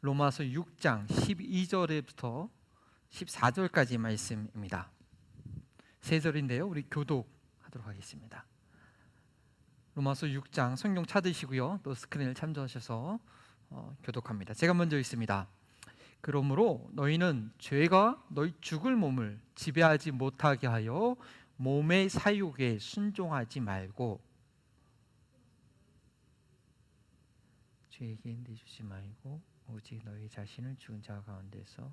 로마서 6장 12절부터 14절까지 말씀입니다. 세 절인데요, 우리 교독하도록 하겠습니다. 로마서 6장 성경 찾으시고요, 또 스크린을 참조하셔서 교독합니다. 제가 먼저 읽습니다. 그러므로 너희는 죄가 너희 죽을 몸을 지배하지 못하게 하여 몸의 사욕에 순종하지 말고, 죄에게 내주지 말고 오직 너희 자신을 죽은 자 가운데서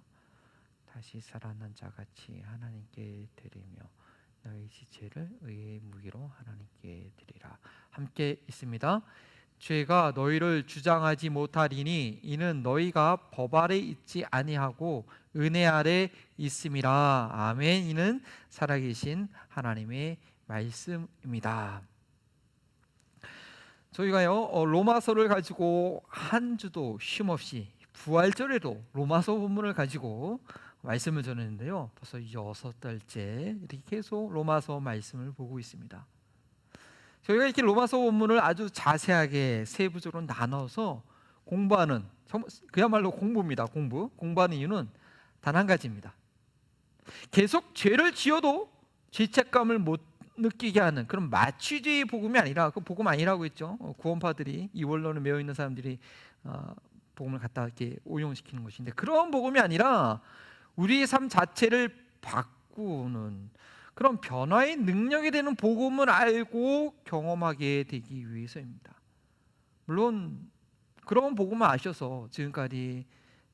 다시 살아난 자같이 하나님께 드리며 너희 지체를 의의 무기로 하나님께 드리라. 함께 있습니다. 죄가 너희를 주장하지 못하리니 이는 너희가 법 아래 있지 아니하고 은혜 아래 있음이라. 아멘. 이는 살아계신 하나님의 말씀입니다. 저희가요, 로마서를 가지고 한 주도 쉼없이 부활절에도 로마서 본문을 가지고 말씀을 전했는데요, 벌써 6달째 이렇게 계속 로마서 말씀을 보고 있습니다. 저희가 이렇게 로마서 본문을 아주 자세하게 세부적으로 나눠서 공부하는, 그야말로 공부입니다. 공부하는 이유는 단 한 가지입니다. 계속 죄를 지어도 죄책감을 못 느끼게 하는 그런 마취주의 복음이 아니라, 그 복음 아니라고 했죠. 구원파들이, 이 원론에 매여 있는 사람들이 복음을 갖다 이렇게 오용시키는 것인데, 그런 복음이 아니라 우리의 삶 자체를 바꾸는 그런 변화의 능력이 되는 복음을 알고 경험하게 되기 위해서입니다. 물론 그런 복음을 아셔서 지금까지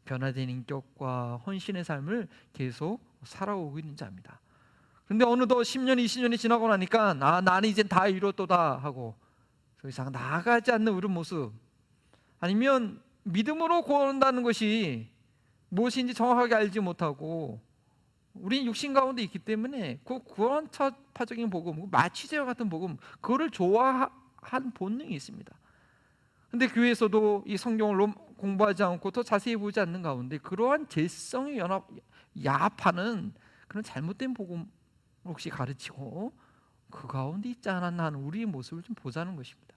변화된 인격과 헌신의 삶을 계속 살아오고 있는 자입니다. 그런데 어느덧 10년, 20년이 지나고 나니까 나는 이제 다 이뤘도다 하고 더 이상 나아가지 않는 우리 모습, 아니면 믿음으로 구원한다는 것이 무엇인지 정확하게 알지 못하고, 우리는 육신 가운데 있기 때문에 그 구원파적인 복음, 마취제와 같은 복음, 그거를 좋아한 본능이 있습니다. 그런데 교회에서도 이 성경을 공부하지 않고 더 자세히 보지 않는 가운데 그러한 죄성이 야합하는 그런 잘못된 복음 혹시 가르치고 그 가운데 있지 않았나 하는 우리의 모습을 좀 보자는 것입니다.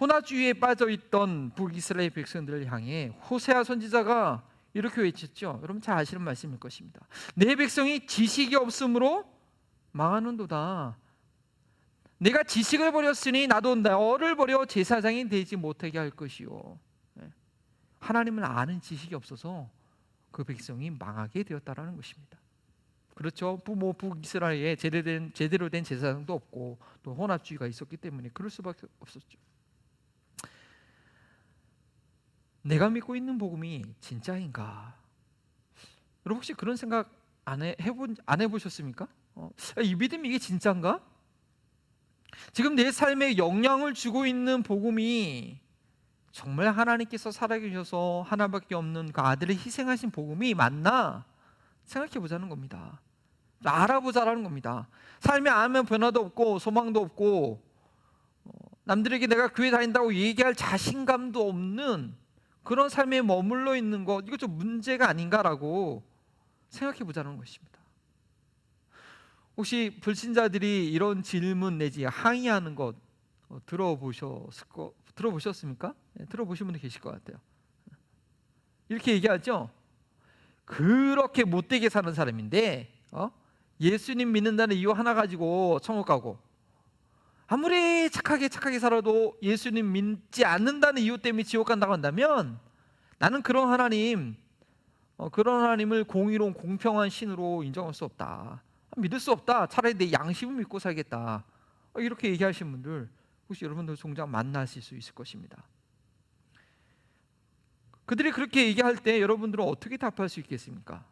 혼화주의에 빠져있던 북이스라엘 백성들을 향해 호세아 선지자가 이렇게 외쳤죠. 여러분 잘 아시는 말씀일 것입니다. 내 백성이 지식이 없으므로 망하는도다. 내가 지식을 버렸으니 나도 너를 버려 제사장이 되지 못하게 할 것이요. 하나님을 아는 지식이 없어서 그 백성이 망하게 되었다라는 것입니다. 그렇죠. 북이스라엘에 제대로 된 제사장도 없고 또 혼합주의가 있었기 때문에 그럴 수밖에 없었죠. 내가 믿고 있는 복음이 진짜인가? 여러분 혹시 그런 생각 안 해보셨습니까? 이 믿음이 이게 진짜인가? 지금 내 삶에 영향을 주고 있는 복음이 정말 하나님께서 살아계셔서 하나밖에 없는 그 아들을 희생하신 복음이 맞나? 생각해 보자는 겁니다. 알아보자라는 겁니다. 삶에 아무 변화도 없고 소망도 없고 남들에게 내가 교회 다닌다고 얘기할 자신감도 없는 그런 삶에 머물러 있는 것, 이거 좀 문제가 아닌가라고 생각해 보자는 것입니다. 혹시 불신자들이 이런 질문 내지 항의하는 것 들어보셨습니까? 들어보신 분이 계실 것 같아요. 이렇게 얘기하죠. 그렇게 못되게 사는 사람인데 예수님 믿는다는 이유 하나 가지고 천국 가고, 아무리 착하게 살아도 예수님 믿지 않는다는 이유 때문에 지옥 간다고 한다면 나는 그런 하나님을 공의로운 공평한 신으로 인정할 수 없다, 믿을 수 없다, 차라리 내 양심을 믿고 살겠다, 이렇게 얘기하시는 분들 혹시 여러분들 종종 만나실 수 있을 것입니다. 그들이 그렇게 얘기할 때 여러분들은 어떻게 답할 수 있겠습니까?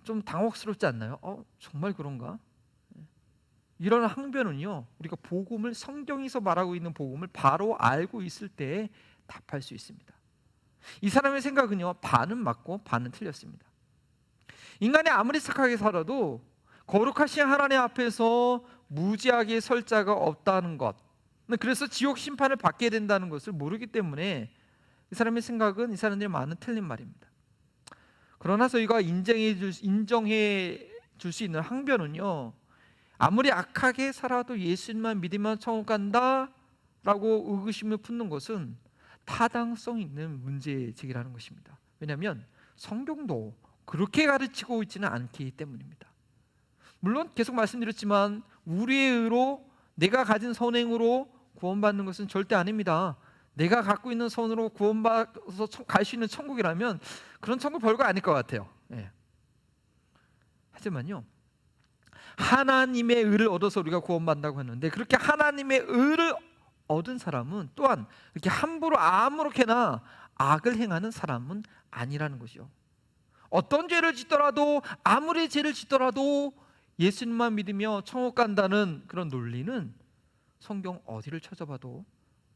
좀 당혹스럽지 않나요? 정말 그런가? 이런 항변은요, 우리가 복음을, 성경에서 말하고 있는 복음을 바로 알고 있을 때 답할 수 있습니다. 이 사람의 생각은요, 반은 맞고 반은 틀렸습니다. 인간이 아무리 착하게 살아도 거룩하신 하나님 앞에서 무지하게 설 자가 없다는 것, 그래서 지옥 심판을 받게 된다는 것을 모르기 때문에 이 사람의 생각은, 이 사람들의 말은 틀린 말입니다. 그러나 저희가 인정해 줄 수 있는 항변은요, 아무리 악하게 살아도 예수님만 믿으면 천국 간다 라고 의구심을 품는 것은 타당성 있는 문제 제기라는 것입니다. 왜냐하면 성경도 그렇게 가르치고 있지는 않기 때문입니다. 물론 계속 말씀드렸지만 우리의 의로, 내가 가진 선행으로 구원받는 것은 절대 아닙니다. 내가 갖고 있는 선으로 구원받아서 갈 수 있는 천국이라면 그런 천국 별거 아닐 것 같아요. 예. 하지만요, 하나님의 의를 얻어서 우리가 구원받는다고 하는데, 그렇게 하나님의 의를 얻은 사람은 또한 이렇게 함부로 아무렇게나 악을 행하는 사람은 아니라는 것이요. 어떤 죄를 짓더라도, 아무리 죄를 짓더라도 예수님만 믿으며 천국 간다는 그런 논리는 성경 어디를 찾아봐도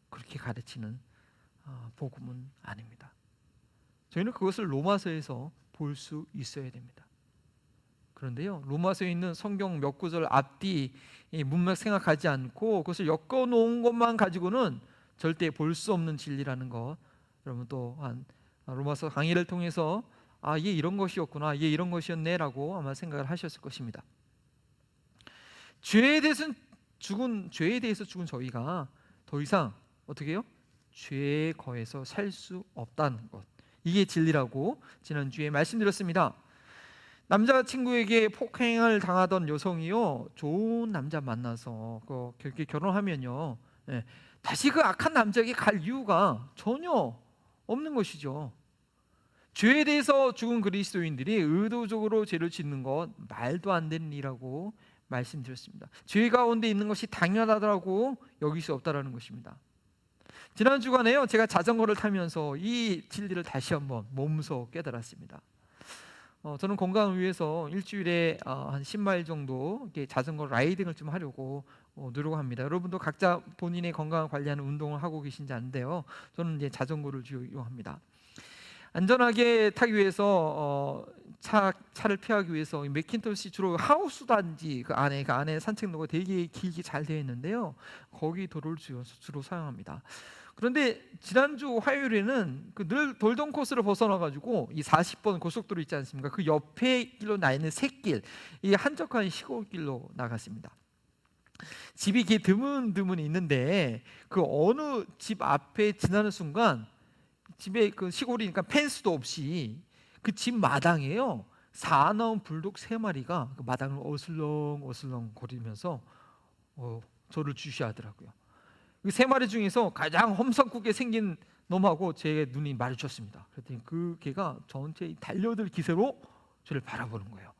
그렇게 가르치는 복음은 아닙니다. 저희는 그것을 로마서에서 볼 수 있어야 됩니다. 그런데요, 로마서에 있는 성경 몇 구절 앞뒤 문맥 생각하지 않고 그것을 엮어놓은 것만 가지고는 절대 볼 수 없는 진리라는 것, 여러분 또한 로마서 강의를 통해서 얘 이런 것이었구나, 얘 이런 것이었네라고 아마 생각을 하셨을 것입니다. 죄에 대해서 죽은 저희가 더 이상 어떻게 해요? 죄에 거해서 살 수 없다는 것, 이게 진리라고 지난주에 말씀드렸습니다. 남자친구에게 폭행을 당하던 여성이요, 좋은 남자 만나서 그렇게 결혼하면요, 다시 그 악한 남자에게 갈 이유가 전혀 없는 것이죠. 죄에 대해서 죽은 그리스도인들이 의도적으로 죄를 짓는 것 말도 안 되는 일이라고 말씀드렸습니다. 죄 가운데 있는 것이 당연하다고 여길 수 없다라는 것입니다. 지난 주간에요, 제가 자전거를 타면서 이 진리를 다시 한번 몸소 깨달았습니다. 저는 건강을 위해서 일주일에 한 10마일 정도 이렇게 자전거 라이딩을 좀 하려고 노력합니다. 여러분도 각자 본인의 건강을 관리하는 운동을 하고 계신지 아는데요, 저는 이제 자전거를 이용합니다. 안전하게 타기 위해서 차를 피하기 위해서 맥킨토시 주로 하우스 단지 그 안에 산책로가 되게 길게 잘 되어 있는데요, 거기 도로를 주로 사용합니다. 그런데 지난주 화요일에는 늘 돌던 코스를 벗어나가지고 이 40번 고속도로 있지 않습니까? 그 옆에 길로 나 있는 샛길, 이 한적한 시골길로 나갔습니다. 집이 이렇게 드문드문 있는데 그 어느 집 앞에 지나는 순간, 집에 그 시골이니까 펜스도 없이 그 집 마당에요, 사나운 불독 3마리가 그 마당을 어슬렁 거리면서 저를 주시하더라고요. 그 3마리 중에서 가장 험상궂게 생긴 놈하고 제 눈이 마주쳤습니다. 그랬더니 그 개가 전체 달려들 기세로 저를 바라보는 거예요.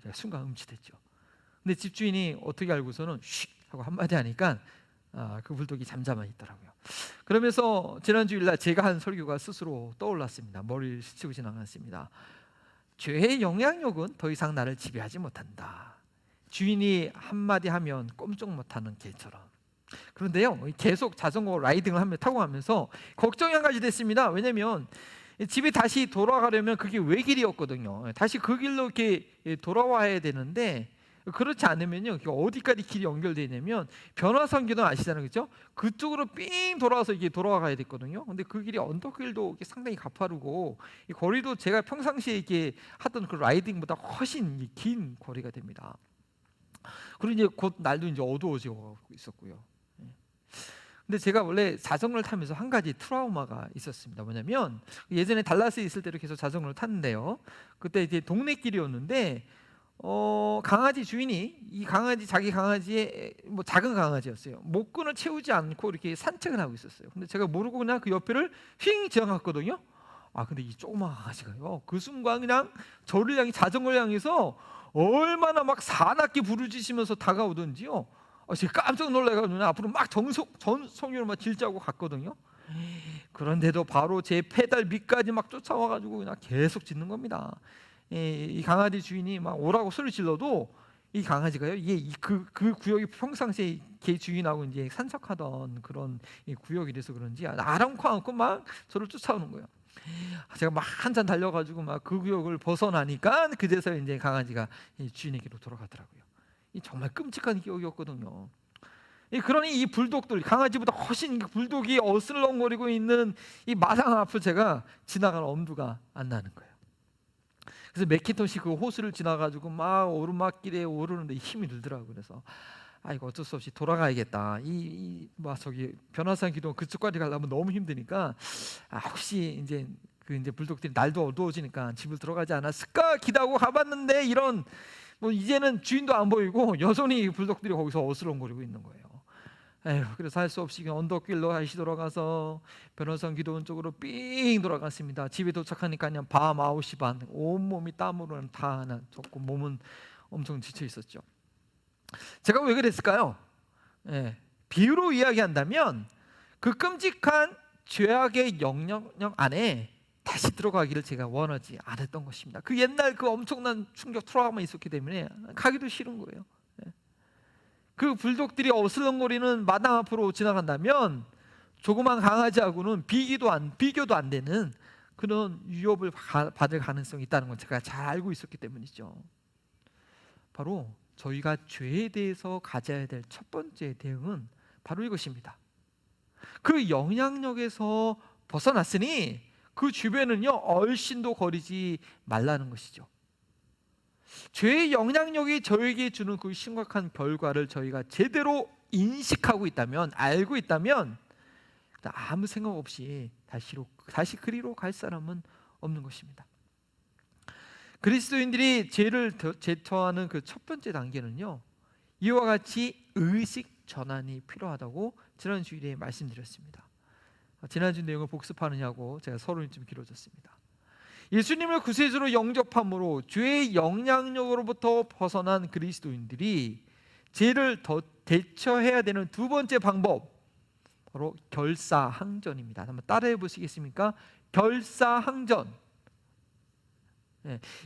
제가 순간 음치됐죠. 근데 집주인이 어떻게 알고서는 쉿 하고 한마디 하니까 그 불독이 잠잠만 있더라고요. 그러면서 지난 주일날 제가 한 설교가 스스로 떠올랐습니다. 머리를 스치고 지나갔습니다. 죄의 영향력은 더 이상 나를 지배하지 못한다. 주인이 한마디 하면 꼼짝 못하는 개처럼. 그런데요, 계속 자전거 라이딩을 타고 가면서 걱정이 한 가지 됐습니다. 왜냐하면 집에 다시 돌아가려면 그게 외길이었거든요. 다시 그 길로 이렇게 돌아와야 되는데, 그렇지 않으면요, 어디까지 길이 연결되어 있냐면 변화선교도 아시잖아요, 그렇죠? 그쪽으로 삥 돌아와서 이게 돌아가야 됐거든요. 근데 그 길이 언덕길도 상당히 가파르고 이 거리도 제가 평상시에 이렇게 하던 그 라이딩보다 훨씬 긴 거리가 됩니다. 그리고 이제 곧 날도 이제 어두워지고 있었고요. 근데 제가 원래 자전거를 타면서 한 가지 트라우마가 있었습니다. 뭐냐면 예전에 달라스에 있을 때로 계속 자전거를 탔는데요, 그때 이제 동네 길이었는데 강아지 주인이 이 강아지, 자기 강아지의 뭐 작은 강아지였어요. 목끈을 채우지 않고 이렇게 산책을 하고 있었어요. 근데 제가 모르고 그냥 그 옆에를 휙 지나갔거든요. 근데 이 조그마한 강아지가요, 그 순간 그냥 저를 향해, 자전거를 향해서 얼마나 막 사납게 부르짖으면서 다가오던지요. 제가 깜짝 놀라가지고 앞으로 막 전속력으로 막 질주하고 갔거든요. 그런데도 바로 제 페달 밑까지 막 쫓아와가지고 그냥 계속 짖는 겁니다. 이 강아지 주인이 막 오라고 소리 질러도 이 강아지가요, 이게 그 구역이 평상시에 개 주인하고 이제 산책하던 그런 구역이라서 그런지 아랑코 않고 막 저를 쫓아오는 거예요. 제가 막 한참 달려가지고 막 그 구역을 벗어나니까 그제서 이제 강아지가 주인에게로 돌아가더라고요. 이 정말 끔찍한 기억이었거든요. 그러니 이 불독들, 강아지보다 훨씬 불독이 어슬렁거리고 있는 이 마당 앞을 제가 지나갈 엄두가 안 나는 거예요. 그래서 맥킨토시 그 호수를 지나가지고 막 오르막길에 오르는데 힘이 들더라고요. 그래서 이거 어쩔 수 없이 돌아가야겠다. 저기 변화산 기도 그쪽까지 가려면 너무 힘드니까 혹시 이제 불독들이 날도 어두워지니까 집을 들어가지 않았을까 기도하고 가봤는데 이런 이제는 주인도 안 보이고 여전히 불독들이 거기서 어슬렁거리고 있는 거예요. 그래서 할 수 없이 언덕길로 다시 돌아가서 변호산 기도원 쪽으로 삥 돌아갔습니다. 집에 도착하니까 그냥 밤 9시 반, 온몸이 땀으로 다 젖고 몸은 엄청 지쳐 있었죠. 제가 왜 그랬을까요? 비유로 이야기한다면 그 끔찍한 죄악의 영향력 안에 다시 들어가기를 제가 원하지 않았던 것입니다. 그 옛날 그 엄청난 충격 트라우마 있었기 때문에 가기도 싫은 거예요. 그 불독들이 어슬렁거리는 마당 앞으로 지나간다면 조그만 강아지하고는 비교도 안 되는 그런 위협을 받을 가능성이 있다는 건 제가 잘 알고 있었기 때문이죠. 바로 저희가 죄에 대해서 가져야 될 첫 번째 대응은 바로 이것입니다. 그 영향력에서 벗어났으니 그 주변은요 얼씬도 거리지 말라는 것이죠. 죄의 영향력이 저에게 주는 그 심각한 결과를 저희가 제대로 인식하고 있다면, 알고 있다면 아무 생각 없이 다시 그리로 갈 사람은 없는 것입니다. 그리스도인들이 죄를 제쳐하는 그 첫 번째 단계는요 이와 같이 의식 전환이 필요하다고 지난 주일에 말씀드렸습니다. 지난주 내용을 복습하느냐고 제가 서론이 좀 길어졌습니다. 예수님을 구세주로 영접함으로 죄의 영향력으로부터 벗어난 그리스도인들이 죄를 더 대처해야 되는 두 번째 방법, 바로 결사항전입니다. 한번 따라해 보시겠습니까? 결사항전.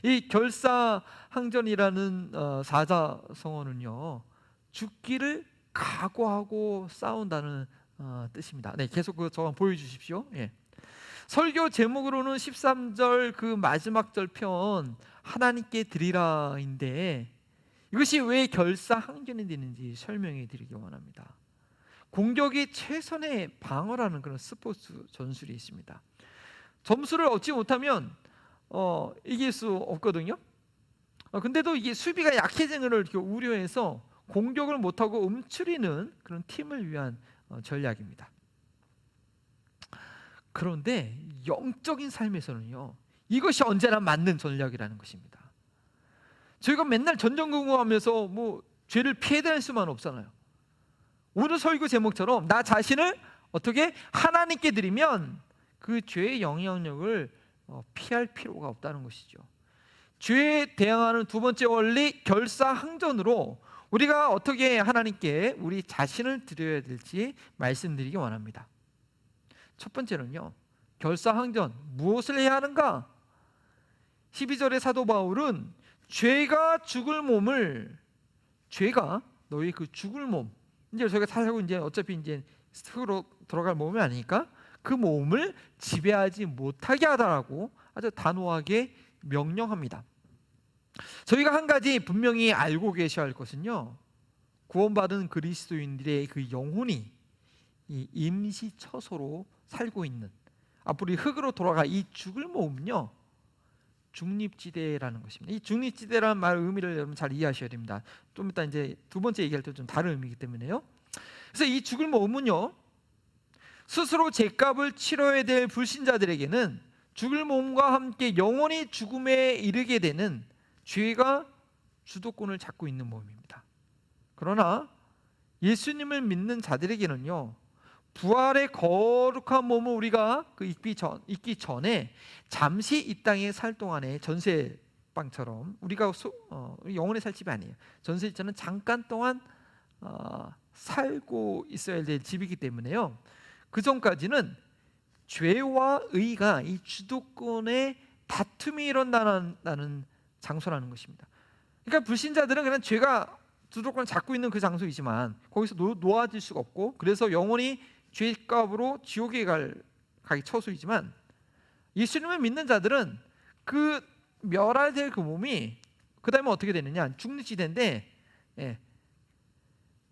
이 결사항전이라는 사자성어는요 죽기를 각오하고 싸운다는 뜻입니다. 계속 저만 보여주십시오. 설교 제목으로는 13절 그 마지막 절편 하나님께 드리라인데 이것이 왜 결사항전이 되는지 설명해 드리기 원합니다. 공격이 최선의 방어라는 그런 스포츠 전술이 있습니다. 점수를 얻지 못하면 이길 수 없거든요. 근데도 이게 수비가 약해지는 걸 이렇게 우려해서 공격을 못하고 움츠리는 그런 팀을 위한 전략입니다. 그런데 영적인 삶에서는요 이것이 언제나 맞는 전략이라는 것입니다. 저희가 맨날 전전긍긍하면서 죄를 피해 다닐 수만 없잖아요. 오늘 설교 제목처럼 나 자신을 어떻게 하나님께 드리면 그 죄의 영향력을 피할 필요가 없다는 것이죠. 죄에 대항하는 두 번째 원리 결사항전으로 우리가 어떻게 하나님께 우리 자신을 드려야 될지 말씀드리기 원합니다. 첫 번째는요 결사항전, 무엇을 해야 하는가? 12절의 사도 바울은 죄가 너희 그 죽을 몸, 이제 저희가 살고 이제 어차피 이제 흙으로 들어갈 몸이 아니니까 그 몸을 지배하지 못하게 하라고 아주 단호하게 명령합니다. 저희가 한 가지 분명히 알고 계셔야 할 것은요 구원받은 그리스도인들의 그 영혼이 이 임시처소로 살고 있는 앞으로 흙으로 돌아가 이 죽을 몸은요 중립지대라는 것입니다. 이 중립지대라는 말 의미를 여러분 잘 이해하셔야 됩니다. 좀 이따 이제 두 번째 얘기할 때 좀 다른 의미이기 때문에요. 그래서 이 죽을 몸은요 스스로 죄값을 치러야 될 불신자들에게는 죽을 몸과 함께 영원히 죽음에 이르게 되는 죄가 주도권을 잡고 있는 몸입니다. 그러나 예수님을 믿는 자들에게는요 부활의 거룩한 몸을 우리가 잊기 전에 잠시 이 땅에 살 동안에 전세방처럼 우리가 영원히 살 집이 아니에요. 전세집은 잠깐 동안 살고 있어야 될 집이기 때문에요 그 전까지는 죄와 의가 이 주도권의 다툼이 일어나는 장소라는 것입니다. 그러니까 불신자들은 그냥 죄가 주도권을 잡고 있는 그 장소이지만 거기서 놓아질 수가 없고 그래서 영원히 죄값으로 지옥에 가기 처소이지만 예수님을 믿는 자들은 그 멸할 그 몸이 그 다음에 어떻게 되느냐 중립지대인데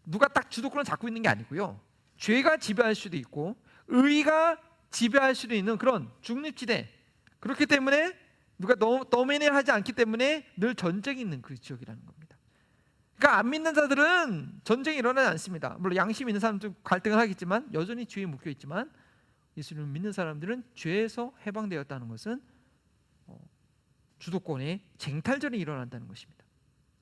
누가 딱 주도권을 잡고 있는 게 아니고요 죄가 지배할 수도 있고 의가 지배할 수도 있는 그런 중립지대, 그렇기 때문에 누가 도미네하지 않기 때문에 늘 전쟁이 있는 그 지역이라는 겁니다. 그러니까 안 믿는 자들은 전쟁이 일어나지 않습니다. 물론 양심 있는 사람도 갈등을 하겠지만 여전히 죄에 묶여 있지만, 예수님을 믿는 사람들은 죄에서 해방되었다는 것은 주도권의 쟁탈전이 일어난다는 것입니다.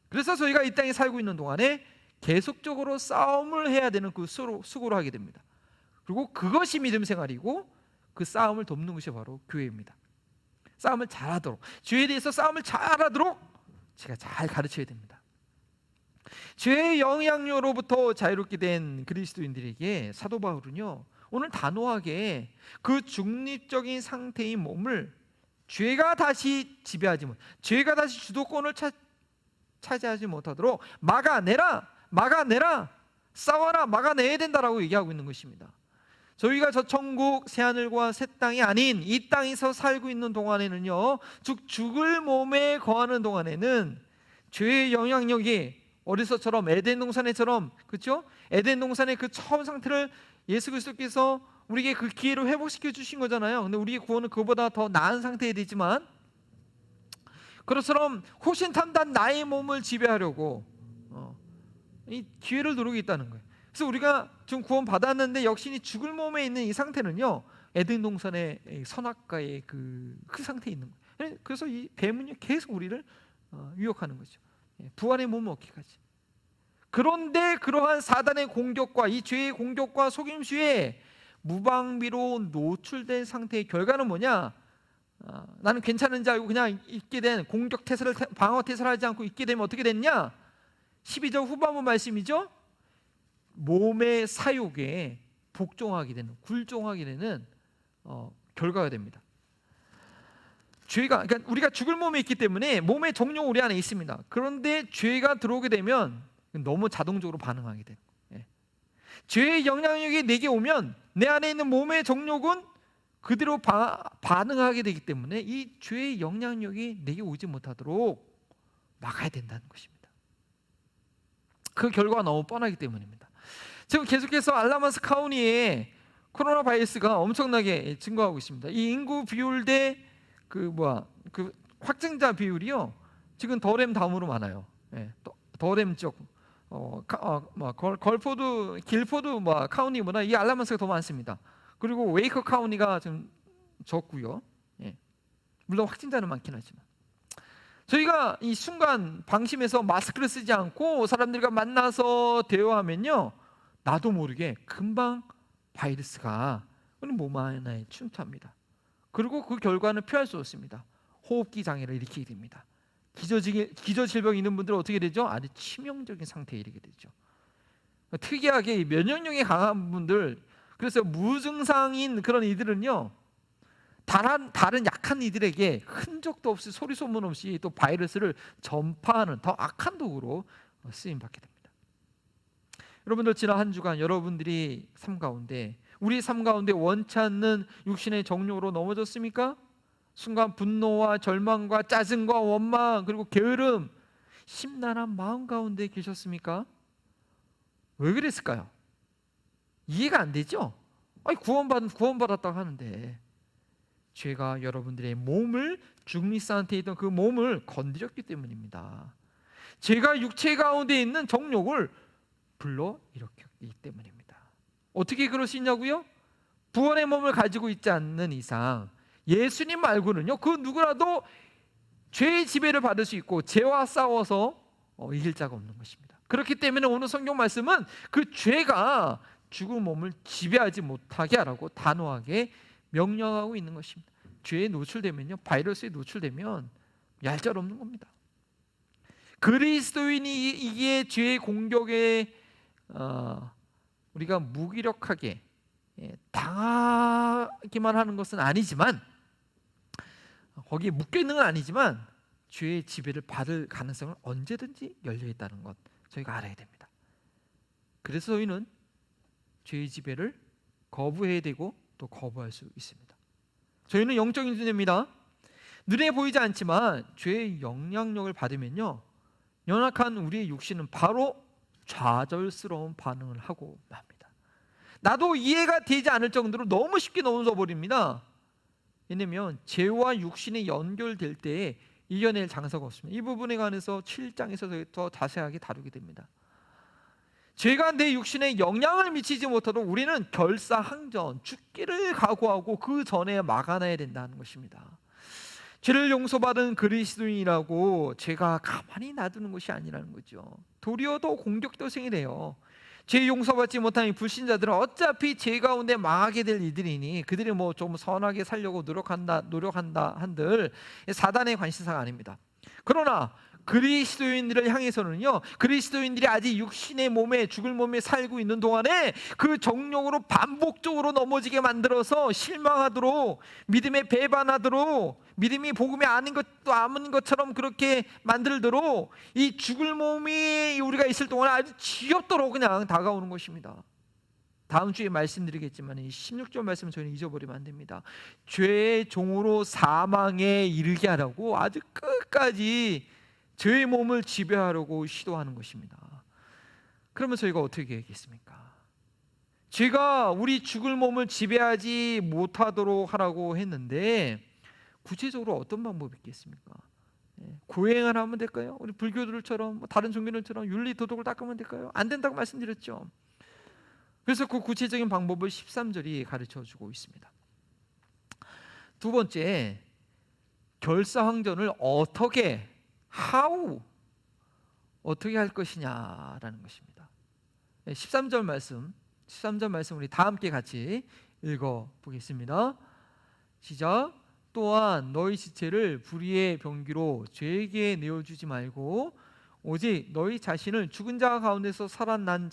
그래서 저희가 이 땅에 살고 있는 동안에 계속적으로 싸움을 해야 되는 그 수고를 하게 됩니다. 그리고 그것이 믿음 생활이고, 그 싸움을 돕는 것이 바로 교회입니다. 싸움을 잘하도록, 죄에 대해서 싸움을 잘하도록 제가 잘 가르쳐야 됩니다. 죄의 영향력으로부터 자유롭게 된 그리스도인들에게 사도 바울은요, 오늘 단호하게 그 중립적인 상태인 몸을 죄가 다시 지배하지 못, 죄가 다시 주도권을 차지하지 못하도록 막아내라, 싸워라, 막아내야 된다라고 얘기하고 있는 것입니다. 저희가 저 천국 새하늘과 새 땅이 아닌 이 땅에서 살고 있는 동안에는요, 즉 죽을 몸에 거하는 동안에는 죄의 영향력이 어디서처럼 에덴 동산에처럼, 그렇죠? 에덴 동산의 그 처음 상태를 예수 그리스도께서 우리에게 그 기회로 회복시켜 주신 거잖아요. 근데 우리의 구원은 그보다 더 나은 상태에 되지만, 그것처럼 호신탐단 나의 몸을 지배하려고 이 기회를 누르고 있다는 거예요. 그래서 우리가 지금 구원 받았는데 역시 죽을 몸에 있는 이 상태는요, 에덴 동산의 선악과의 그 상태에 있는 거예요. 그래서 이 뱀은요 계속 우리를 유혹하는 거죠. 부활의 몸을 얻기까지. 그런데 그러한 사단의 공격과 이 죄의 공격과 속임수에 무방비로 노출된 상태의 결과는 뭐냐? 나는 괜찮은 줄 알고 그냥 있게 된, 공격 태세를, 방어 태세를 하지 않고 있게 되면 어떻게 됐냐? 12절 후반부 말씀이죠. 몸의 사욕에 복종하게 되는, 굴종하게 되는 결과가 됩니다. 죄가, 그러니까 우리가 죽을 몸에 있기 때문에 몸의 정욕 우리 안에 있습니다. 그런데 죄가 들어오게 되면 너무 자동적으로 반응하게 돼요. 죄의 영향력이 내게 오면 내 안에 있는 몸의 정욕은 그대로 반응하게 되기 때문에 이 죄의 영향력이 내게 오지 못하도록 막아야 된다는 것입니다. 그 결과가 너무 뻔하기 때문입니다. 지금 계속해서 알라마스 카운티에 코로나 바이러스가 엄청나게 증가하고 있습니다. 이 인구 비율 대 그 확진자 비율이요, 지금 더렘 다음으로 많아요. 더렘 쪽, 걸포드, 길포드 카운티보다 이 알라마스가 더 많습니다. 그리고 웨이커 카운티가 좀 적고요. 물론 확진자는 많긴 하지만, 저희가 이 순간 방심해서 마스크를 쓰지 않고 사람들과 만나서 대화하면요, 나도 모르게 금방 바이러스가 우리 몸 안에 침투합니다. 그리고 그 결과는 피할 수 없습니다. 호흡기 장애를 일으키게 됩니다. 기저질병 있는 분들은 어떻게 되죠? 아주 치명적인 상태에 이르게 되죠. 특이하게 면역력이 강한 분들, 그래서 무증상인 그런 이들은요, 다른 약한 이들에게 흔적도 없이, 소리 소문 없이 또 바이러스를 전파하는 더 악한 도구로 쓰임받게 됩니다. 여러분들, 지난 한 주간 여러분들이 우리 삶 가운데 원치 않는 육신의 정욕으로 넘어졌습니까? 순간 분노와 절망과 짜증과 원망, 그리고 게으름, 심란한 마음 가운데 계셨습니까? 왜 그랬을까요? 이해가 안 되죠? 구원받았다고 하는데 죄가 여러분들의 몸을, 중립 상태에 있던 그 몸을 건드렸기 때문입니다. 죄가 육체 가운데 있는 정욕을 불러 일으켰기 때문입니다. 어떻게 그럴 수 있냐고요? 부활의 몸을 가지고 있지 않는 이상 예수님 말고는요, 그 누구라도 죄의 지배를 받을 수 있고 죄와 싸워서 이길 자가 없는 것입니다. 그렇기 때문에 오늘 성경 말씀은 그 죄가 죽은 몸을 지배하지 못하게 하라고 단호하게 명령하고 있는 것입니다. 죄에 노출되면요, 바이러스에 노출되면 얄짤없는 겁니다. 그리스도인이 이게 죄의 공격에 우리가 무기력하게 당하기만 하는 것은 아니지만, 거기에 묶여있는 건 아니지만 죄의 지배를 받을 가능성은 언제든지 열려있다는 것 저희가 알아야 됩니다. 그래서 저희는 죄의 지배를 거부해야 되고 또 거부할 수 있습니다. 저희는 영적인 존재입니다. 눈에 보이지 않지만 죄의 영향력을 받으면요, 연약한 우리의 육신은 바로 좌절스러운 반응을 하고 맙니다. 나도 이해가 되지 않을 정도로 너무 쉽게 넘어져 버립니다. 왜냐하면 죄와 육신이 연결될 때에 이겨낼 장사가 없습니다. 이 부분에 관해서 7장에서 더 자세하게 다루게 됩니다. 죄가 내 육신에 영향을 미치지 못하도록 우리는 결사항전, 죽기를 각오하고 그 전에 막아내야 된다는 것입니다. 죄를 용서받은 그리스도인이라고 죄가 가만히 놔두는 것이 아니라는 거죠. 도리어 더 공격도생이 돼요. 죄 용서받지 못한 이 불신자들은 어차피 죄 가운데 망하게 될 이들이니 그들이 뭐 좀 선하게 살려고 노력한다 한들 사단의 관심사가 아닙니다. 그러나 그리스도인들을 향해서는요, 그리스도인들이 아직 육신의 몸에, 죽을 몸에 살고 있는 동안에 그 정욕으로 반복적으로 넘어지게 만들어서 실망하도록, 믿음에 배반하도록, 믿음이 복음이 아닌 것처럼 그렇게 만들도록 이 죽을 몸이 우리가 있을 동안에 아주 지겹도록 그냥 다가오는 것입니다. 다음 주에 말씀드리겠지만 이 16절 말씀은 저희는 잊어버리면 안 됩니다. 죄의 종으로 사망에 이르게 하라고 아주 끝까지 죄의 몸을 지배하려고 시도하는 것입니다. 그러면 저희가 어떻게 하겠습니까? 죄가 우리 죽을 몸을 지배하지 못하도록 하라고 했는데 구체적으로 어떤 방법이 있겠습니까? 고행을 하면 될까요? 우리 불교들처럼 다른 종교들처럼 윤리 도덕을 닦으면 될까요? 안 된다고 말씀드렸죠. 그래서 그 구체적인 방법을 13절이 가르쳐주고 있습니다. 두 번째, 결사항전을 어떻게 할 것이냐라는 것입니다. 13절 말씀 우리 다 함께 같이 읽어 보겠습니다. 시작. 또한 너희 지체를 불의의 병기로 죄에게 내어주지 말고 오직 너희 자신을 죽은 자 가운데서 살아난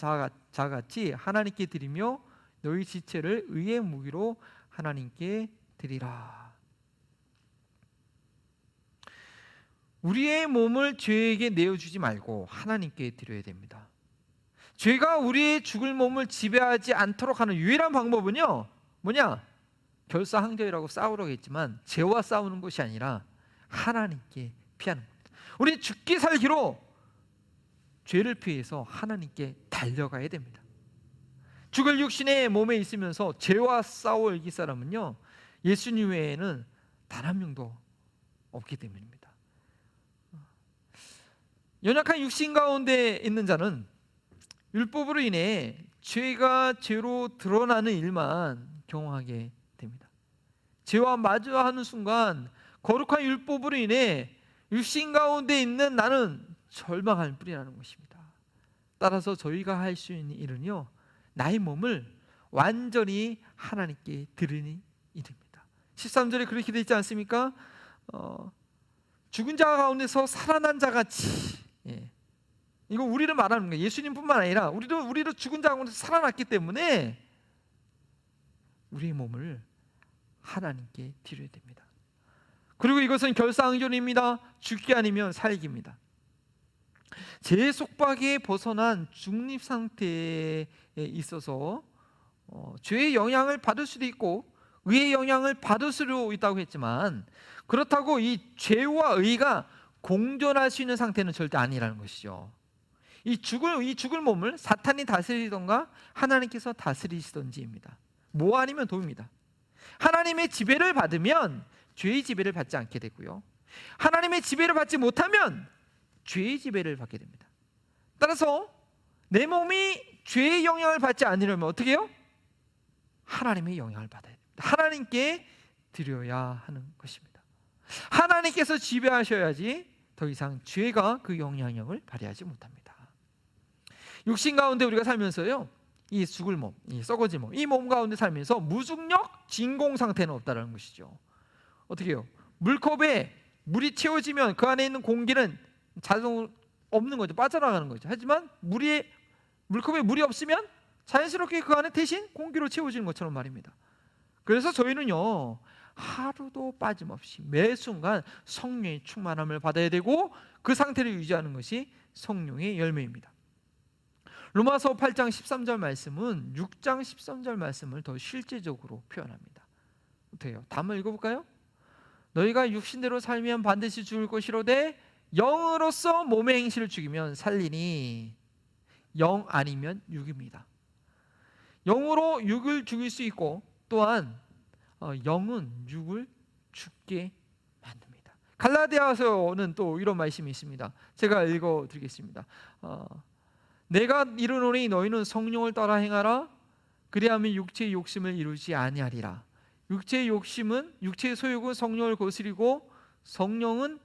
자같이 하나님께 드리며 너희 지체를 의의 무기로 하나님께 드리라. 우리의 몸을 죄에게 내어주지 말고 하나님께 드려야 됩니다. 죄가 우리의 죽을 몸을 지배하지 않도록 하는 유일한 방법은요, 뭐냐? 결사항전이라고 싸우라고 했지만 죄와 싸우는 것이 아니라 하나님께 피하는 겁니다. 우리 죽기 살기로 죄를 피해서 하나님께 달려가야 됩니다. 죽을 육신의 몸에 있으면서 죄와 싸울 이 사람은요, 예수님 외에는 단 한 명도 없기 때문입니다. 연약한 육신 가운데 있는 자는 율법으로 인해 죄가 죄로 드러나는 일만 경험하게 됩니다. 죄와 마주하는 순간 거룩한 율법으로 인해 육신 가운데 있는 나는 절망할 뿐이라는 것입니다. 따라서 저희가 할 수 있는 일은요, 나의 몸을 완전히 하나님께 드리는 일입니다. 13절에 그렇게 되어 있지 않습니까? 죽은 자 가운데서 살아난 자같이, 이거 우리를 말하는 거예요. 예수님뿐만 아니라 우리도 죽은 자 가운데서 살아났기 때문에 우리의 몸을 하나님께 드려야 됩니다. 그리고 이것은 결사항전입니다. 죽기 아니면 살기입니다. 죄의 속박에 벗어난 중립 상태에 있어서 죄의 영향을 받을 수도 있고 의의 영향을 받을 수도 있다고 했지만, 그렇다고 이 죄와 의가 공존할 수 있는 상태는 절대 아니라는 것이죠. 이 죽을 몸을 사탄이 다스리던가 하나님께서 다스리시던지입니다. 뭐 아니면 도입니다. 하나님의 지배를 받으면 죄의 지배를 받지 않게 되고요, 하나님의 지배를 받지 못하면 죄의 지배를 받게 됩니다. 따라서 내 몸이 죄의 영향을 받지 않으려면 어떻게 해요? 하나님의 영향을 받아야 됩니다. 하나님께 드려야 하는 것입니다. 하나님께서 지배하셔야지 더 이상 죄가 그 영향력을 발휘하지 못합니다. 육신 가운데 우리가 살면서요, 이 죽을 몸, 이 썩어질 몸, 이 몸 가운데 살면서 무중력 진공 상태는 없다는 것이죠. 어떻게 해요? 물컵에 물이 채워지면 그 안에 있는 공기는 자동으로 없는 거죠. 빠져나가는 거죠. 하지만 물컵에 물이 없으면 자연스럽게 그 안에 대신 공기로 채워지는 것처럼 말입니다. 그래서 저희는요, 하루도 빠짐없이 매 순간 성령의 충만함을 받아야 되고 그 상태를 유지하는 것이 성령의 열매입니다. 로마서 8장 13절 말씀은 6장 13절 말씀을 더 실제적으로 표현합니다. 어때요? 다 한번 읽어볼까요? 너희가 육신대로 살면 반드시 죽을 것이로되 영으로서 몸의 행실을 죽이면 살리니 영 아니면 육입니다. 영으로 육을 죽일 수 있고 또한 영은 육을 죽게 만듭니다. 갈라디아서는 또 이런 말씀이 있습니다. 제가 읽어드리겠습니다. 내가 이르노니 너희는 성령을 따라 행하라. 그리하면 육체의 욕심을 이루지 아니하리라. 육체의 욕심은, 육체의 소욕은 성령을 거스리고 성령은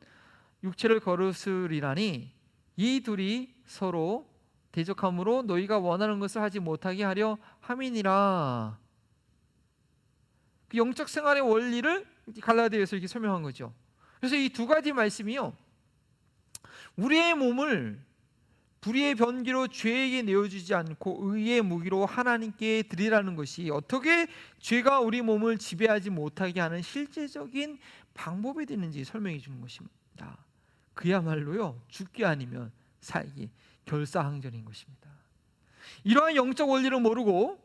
육체를 거스리라니 이 둘이 서로 대적함으로 너희가 원하는 것을 하지 못하게 하려 함이니라. 그 영적 생활의 원리를 갈라디아에서 이렇게 설명한 거죠. 그래서 이 두 가지 말씀이요, 우리의 몸을 불의의 변기로 죄에게 내어주지 않고 의의 무기로 하나님께 드리라는 것이 어떻게 죄가 우리 몸을 지배하지 못하게 하는 실제적인 방법이 되는지 설명해 주는 것입니다. 그야말로요, 죽기 아니면 살기, 결사항전인 것입니다. 이러한 영적 원리를 모르고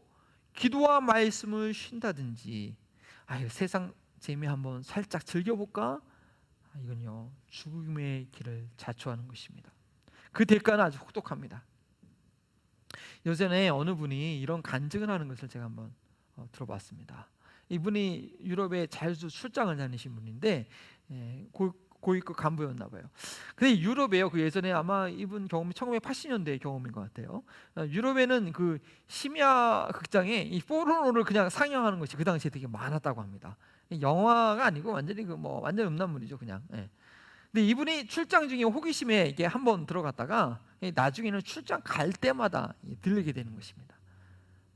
기도와 말씀을 쉰다든지 세상 재미 한번 살짝 즐겨볼까? 이건요, 죽음의 길을 자초하는 것입니다. 그 대가는 아주 혹독합니다. 예전에 어느 분이 이런 간증을 하는 것을 제가 한번 들어봤습니다. 이분이 유럽에 자주 출장을 다니신 분인데 고위급 간부였나 봐요. 근데 유럽에요, 그 예전에 아마 이분 경험이 1980년대 경험인 것 같아요. 유럽에는 그 심야 극장에 이 포르노를 그냥 상영하는 것이 그 당시에 되게 많았다고 합니다. 영화가 아니고 완전히 완전 음란물이죠, 그냥. 근데 이분이 출장 중에 호기심에 이게 한번 들어갔다가 나중에는 출장 갈 때마다 들르게 되는 것입니다.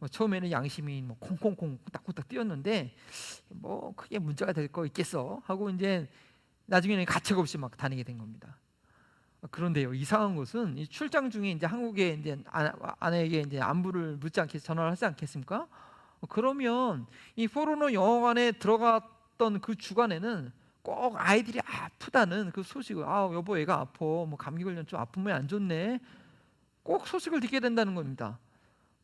처음에는 양심이 콩콩콩 딱 뛰었는데 크게 문제가 될 거 있겠어 하고 이제 나중에는 가책 없이 막 다니게 된 겁니다. 그런데요, 이상한 것은 이 출장 중에 이제 한국에 이제 아내에게 이제 안부를 묻지 않겠, 전화를 하지 않겠습니까? 그러면 이 포르노 영화관에 들어갔던 그 주간에는 꼭 아이들이 아프다는 그 소식을, 여보 애가 아파, 감기 걸려 좀 아프면 안 좋네, 꼭 소식을 듣게 된다는 겁니다.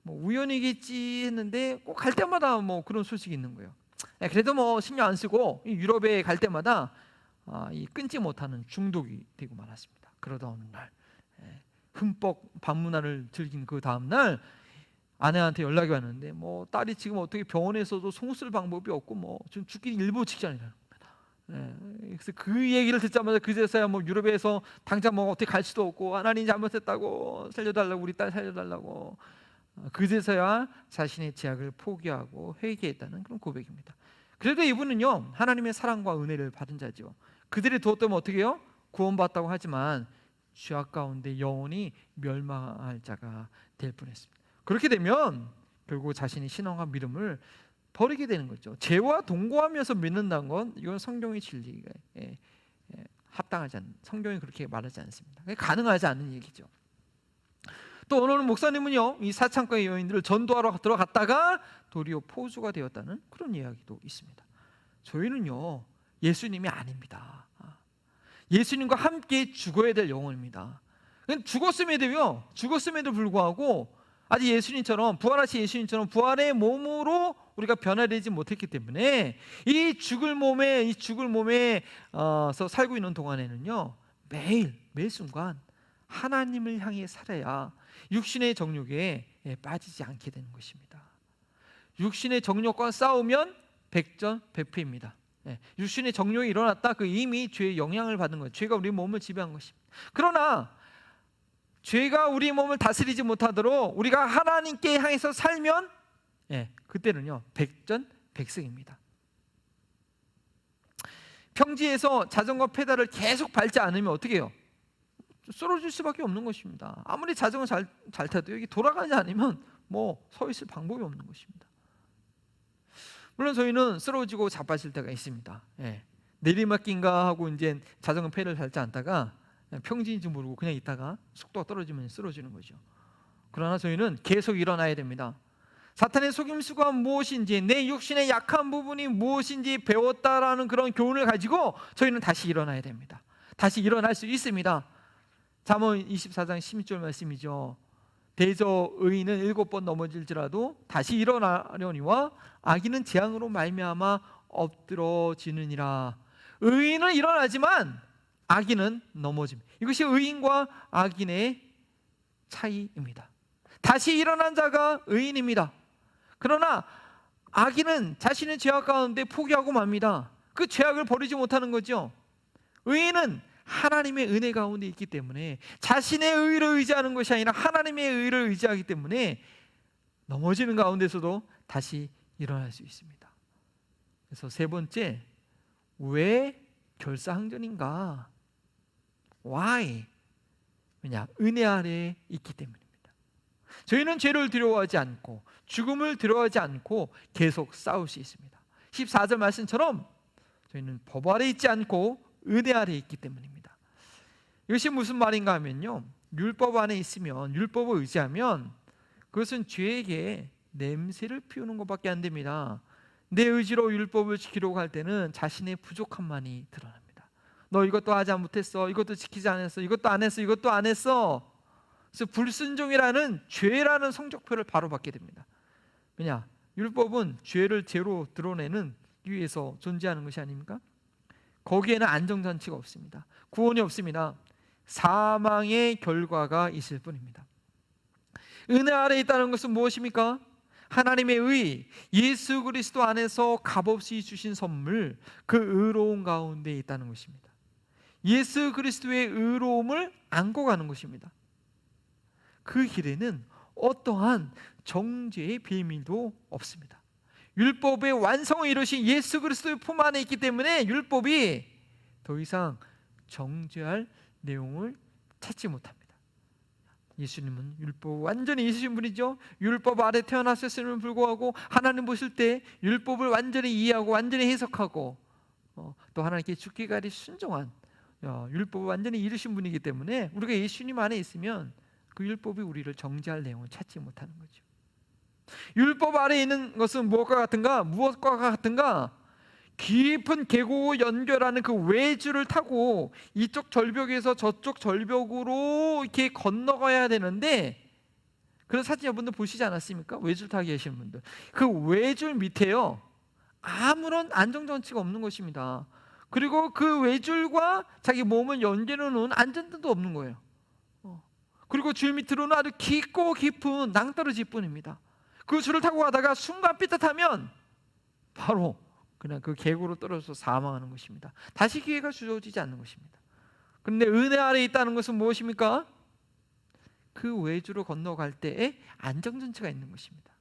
우연이겠지 했는데 꼭 갈 때마다 그런 소식이 있는 거예요. 그래도 신경 안 쓰고 유럽에 갈 때마다 이 끊지 못하는 중독이 되고 말았습니다. 그러다 어느 날 흠뻑 밤문화를 즐긴 그 다음 날 아내한테 연락이 왔는데 딸이 지금 어떻게 병원에서도 송 쓸 방법이 없고 지금 죽기 일보 직전이라는 겁니다. 그래서 그 얘기를 듣자마자 그제서야 유럽에서 당장 어떻게 갈 수도 없고 하나님 잘못했다고 살려달라고, 우리 딸 살려달라고, 그제서야 자신의 죄악을 포기하고 회개했다는 그런 고백입니다. 그래도 이분은요, 하나님의 사랑과 은혜를 받은 자죠. 그들이 두었다면 어떻게 해요? 구원받았다고 하지만 죄악 가운데 영원히 멸망할 자가 될 뻔했습니다. 그렇게 되면 결국 자신의 신앙과 믿음을 버리게 되는 거죠. 죄와 동거하면서 믿는다는 건 이건 성경의 진리가 합당하지 않는, 성경이 그렇게 말하지 않습니다. 가능하지 않은 얘기죠. 또 어느 목사님은요, 이 사창가의 여인들을 전도하러 들어갔다가 도리어 포수가 되었다는 그런 이야기도 있습니다. 저희는요, 예수님이 아닙니다. 예수님과 함께 죽어야 될 영혼입니다. 죽었음에도 불구하고 아직 예수님처럼, 부활하신 예수님처럼 부활의 몸으로 우리가 변화되지 못했기 때문에 이 죽을 몸에서 살고 있는 동안에는요, 매 순간 하나님을 향해 살아야 육신의 정욕에 빠지지 않게 되는 것입니다. 육신의 정욕과 싸우면 백전백패입니다. 육신의 정욕이 일어났다, 그 이미 죄의 영향을 받은 거예요. 죄가 우리 몸을 지배한 것입니다. 그러나 죄가 우리 몸을 다스리지 못하도록 우리가 하나님께 향해서 살면 그때는요, 백전백승입니다. 평지에서 자전거 페달을 계속 밟지 않으면 어떻게 해요? 쓰러질 수밖에 없는 것입니다. 아무리 자전거 잘 타도 여기 돌아가지 않으면 서 있을 방법이 없는 것입니다. 물론 저희는 쓰러지고 자빠질 때가 있습니다. 내리막길인가 하고 이제 자전거 페달을 밟지 않다가 평지인지 모르고 그냥 있다가 속도가 떨어지면 쓰러지는 거죠. 그러나 저희는 계속 일어나야 됩니다. 사탄의 속임수가 무엇인지, 내 육신의 약한 부분이 무엇인지 배웠다라는 그런 교훈을 가지고 저희는 다시 일어나야 됩니다. 다시 일어날 수 있습니다. 잠언 24장 16절 말씀이죠. 대저 의인은 7번 넘어질지라도 다시 일어나려니와 악인은 재앙으로 말미암아 엎드러지느니라. 의인은 일어나지만 악인은 넘어집니다. 이것이 의인과 악인의 차이입니다. 다시 일어난 자가 의인입니다. 그러나 악인은 자신의 죄악 가운데 포기하고 맙니다. 그 죄악을 버리지 못하는 거죠. 의인은 하나님의 은혜 가운데 있기 때문에 자신의 의를 의지하는 것이 아니라 하나님의 의를 의지하기 때문에 넘어지는 가운데서도 다시 일어날 수 있습니다. 그래서 세 번째, 왜 결사항전인가? Why? 왜냐? 은혜 아래에 있기 때문입니다. 저희는 죄를 두려워하지 않고 죽음을 두려워하지 않고 계속 싸울 수 있습니다. 14절 말씀처럼 저희는 법 아래 있지 않고 은혜 아래 있기 때문입니다. 이것이 무슨 말인가 하면요, 율법 안에 있으면, 율법을 의지하면 그것은 죄에게 냄새를 피우는 것밖에 안 됩니다. 내 의지로 율법을 지키려고 할 때는 자신의 부족함만이 드러납니다. 너 이것도 하지 못했어, 이것도 지키지 않았어, 이것도 안 했어, 이것도 안 했어. 그래서 불순종이라는 죄라는 성적표를 바로 받게 됩니다. 왜냐? 율법은 죄를 죄로 드러내는 위해서 존재하는 것이 아닙니까? 거기에는 안정장치가 없습니다. 구원이 없습니다. 사망의 결과가 있을 뿐입니다. 은혜 아래 있다는 것은 무엇입니까? 하나님의 의, 예수 그리스도 안에서 값없이 주신 선물, 그 의로움 가운데 있다는 것입니다. 예수 그리스도의 의로움을 안고 가는 것입니다. 그 길에는 어떠한 정죄의 비밀도 없습니다. 율법의 완성을 이루신 예수 그리스도의 품 안에 있기 때문에 율법이 더 이상 정죄할 내용을 찾지 못합니다. 예수님은 율법을 완전히 있으신 분이죠. 율법 아래 태어났음에도 불구하고 하나님 보실 때 율법을 완전히 이해하고 완전히 해석하고 또 하나님께 죽기까지 순종한 율법을 완전히 이루신 분이기 때문에 우리가 예수님 안에 있으면 그 율법이 우리를 정죄할 내용을 찾지 못하는 거죠. 율법 아래에 있는 것은 무엇과 같은가? 무엇과 같은가? 깊은 계곡을 연결하는 그 외줄을 타고 이쪽 절벽에서 저쪽 절벽으로 이렇게 건너가야 되는데, 그런 사진 여러분들 보시지 않았습니까? 외줄 타기 하시는 분들, 그 외줄 밑에요 아무런 안정장치가 없는 것입니다. 그리고 그 외줄과 자기 몸을 연결해 놓은 안전등도 없는 거예요. 그리고 줄 밑으로는 아주 깊고 깊은 낭떠러지 뿐입니다. 그 줄을 타고 가다가 순간 삐끗하면 바로 그냥 그 계곡으로 떨어져서 사망하는 것입니다. 다시 기회가 주어지지 않는 것입니다. 그런데 은혜 아래 있다는 것은 무엇입니까? 그 외줄을 건너갈 때에 안정장치가 있는 것입니다.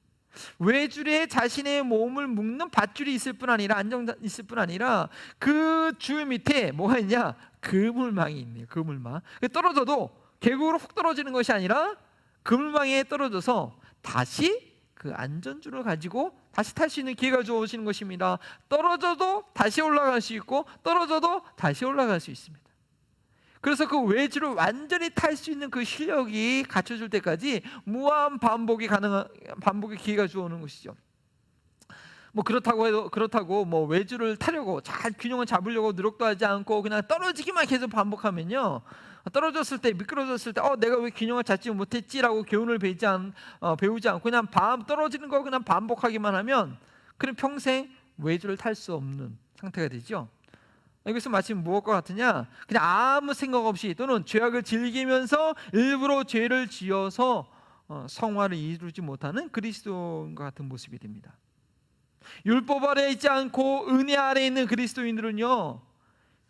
외줄에 자신의 몸을 묶는 밧줄이 있을 뿐 아니라 안정장 있을 뿐 아니라 그 줄 밑에 뭐가 있냐? 그물망이 있네요. 그물망. 떨어져도 계곡으로 훅 떨어지는 것이 아니라 그물망에 떨어져서 다시 그 안전줄을 가지고 다시 탈 수 있는 기회가 주어지는 것입니다. 떨어져도 다시 올라갈 수 있고 떨어져도 다시 올라갈 수 있습니다. 그래서 그 외줄을 완전히 탈 수 있는 그 실력이 갖춰질 때까지 무한 반복의 기회가 주어오는 것이죠. 뭐 그렇다고 뭐 외줄을 타려고 잘 균형을 잡으려고 노력도 하지 않고 그냥 떨어지기만 계속 반복하면요, 떨어졌을 때 미끄러졌을 때 내가 왜 균형을 잡지 못했지라고 교훈을 배우지 않고 그냥 떨어지는 거 그냥 반복하기만 하면 그럼 평생 외줄을 탈 수 없는 상태가 되죠. 이것은 마치 무엇과 같으냐? 그냥 아무 생각 없이 또는 죄악을 즐기면서 일부러 죄를 지어서 성화를 이루지 못하는 그리스도인과 같은 모습이 됩니다. 율법 아래 있지 않고 은혜 아래 있는 그리스도인들은요,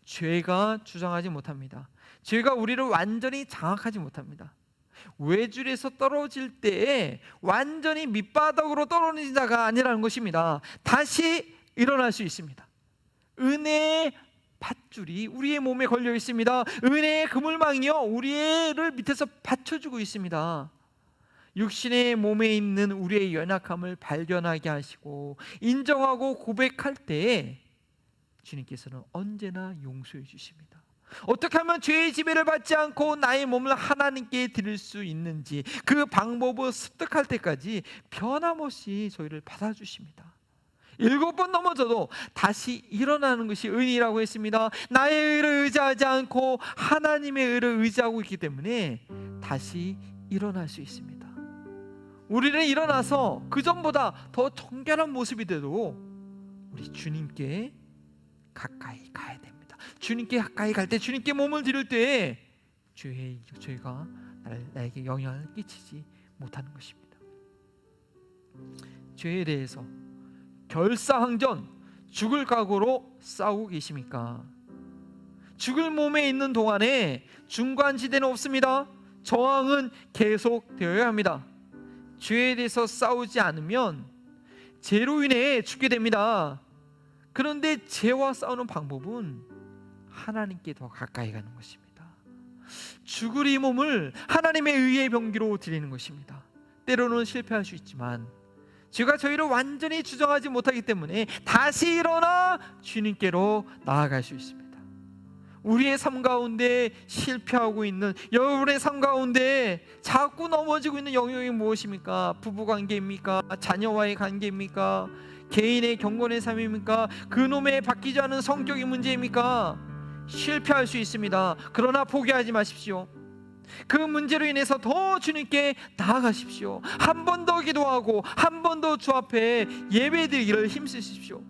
죄가 주장하지 못합니다. 죄가 우리를 완전히 장악하지 못합니다. 외줄에서 떨어질 때에 완전히 밑바닥으로 떨어진 자가 아니라는 것입니다. 다시 일어날 수 있습니다. 은혜의 밧줄이 우리의 몸에 걸려 있습니다. 은혜의 그물망이요, 우리를 밑에서 받쳐주고 있습니다. 육신의 몸에 있는 우리의 연약함을 발견하게 하시고 인정하고 고백할 때에 주님께서는 언제나 용서해 주십니다. 어떻게 하면 죄의 지배를 받지 않고 나의 몸을 하나님께 드릴 수 있는지 그 방법을 습득할 때까지 변함없이 저희를 받아주십니다. 7번 넘어져도 다시 일어나는 것이 의의라고 했습니다. 나의 의를 의지하지 않고 하나님의 의를 의지하고 있기 때문에 다시 일어날 수 있습니다. 우리는 일어나서 그 전보다 더 정결한 모습이 돼도 우리 주님께 가까이 가야 됩니다. 주님께 가까이 갈 때, 주님께 몸을 드릴 때 죄가 나에게 영향을 끼치지 못하는 것입니다. 죄에 대해서 결사항전, 죽을 각오로 싸우고 계십니까? 죽을 몸에 있는 동안에 중간지대는 없습니다. 저항은 계속되어야 합니다. 죄에 대해서 싸우지 않으면 죄로 인해 죽게 됩니다. 그런데 죄와 싸우는 방법은 하나님께 더 가까이 가는 것입니다. 죽을 이 몸을 하나님의 의의 병기로 드리는 것입니다. 때로는 실패할 수 있지만 죄가 저희를 완전히 주장하지 못하기 때문에 다시 일어나 주님께로 나아갈 수 있습니다. 우리의 삶 가운데 실패하고 있는, 여러분의 삶 가운데 자꾸 넘어지고 있는 영역이 무엇입니까? 부부관계입니까? 자녀와의 관계입니까? 개인의 경건의 삶입니까? 그놈의 바뀌지 않은 성격의 문제입니까? 실패할 수 있습니다. 그러나 포기하지 마십시오. 그 문제로 인해서 더 주님께 나아가십시오. 한 번 더 기도하고 한 번 더 주 앞에 예배드리기를 힘쓰십시오.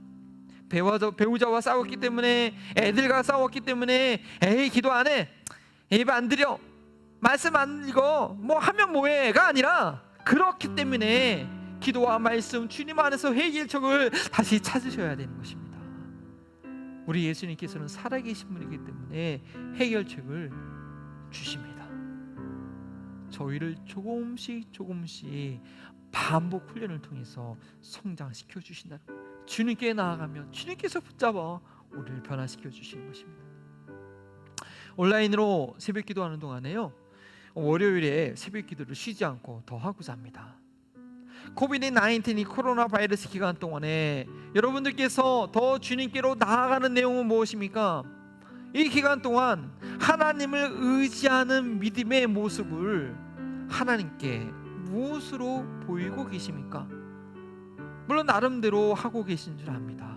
배우자와 싸웠기 때문에, 애들과 싸웠기 때문에 에이 기도 안 해, 예배 안 드려, 말씀 안 읽어, 뭐 하면 뭐해가 아니라, 그렇기 때문에 기도와 말씀, 주님 안에서 해결책을 다시 찾으셔야 되는 것입니다. 우리 예수님께서는 살아계신 분이기 때문에 해결책을 주십니다. 저희를 조금씩 반복 훈련을 통해서 성장시켜 주신다는 거예요. 주님께 나아가면 주님께서 붙잡아 우리를 변화시켜 주시는 것입니다. 온라인으로 새벽 기도하는 동안에요, 월요일에 새벽 기도를 쉬지 않고 더 하고자 합니다. 코비드-19 코로나 바이러스 기간 동안에 여러분들께서 더 주님께로 나아가는 내용은 무엇입니까? 이 기간 동안 하나님을 의지하는 믿음의 모습을 하나님께 무엇으로 보이고 계십니까? 물론 나름대로 하고 계신 줄 압니다.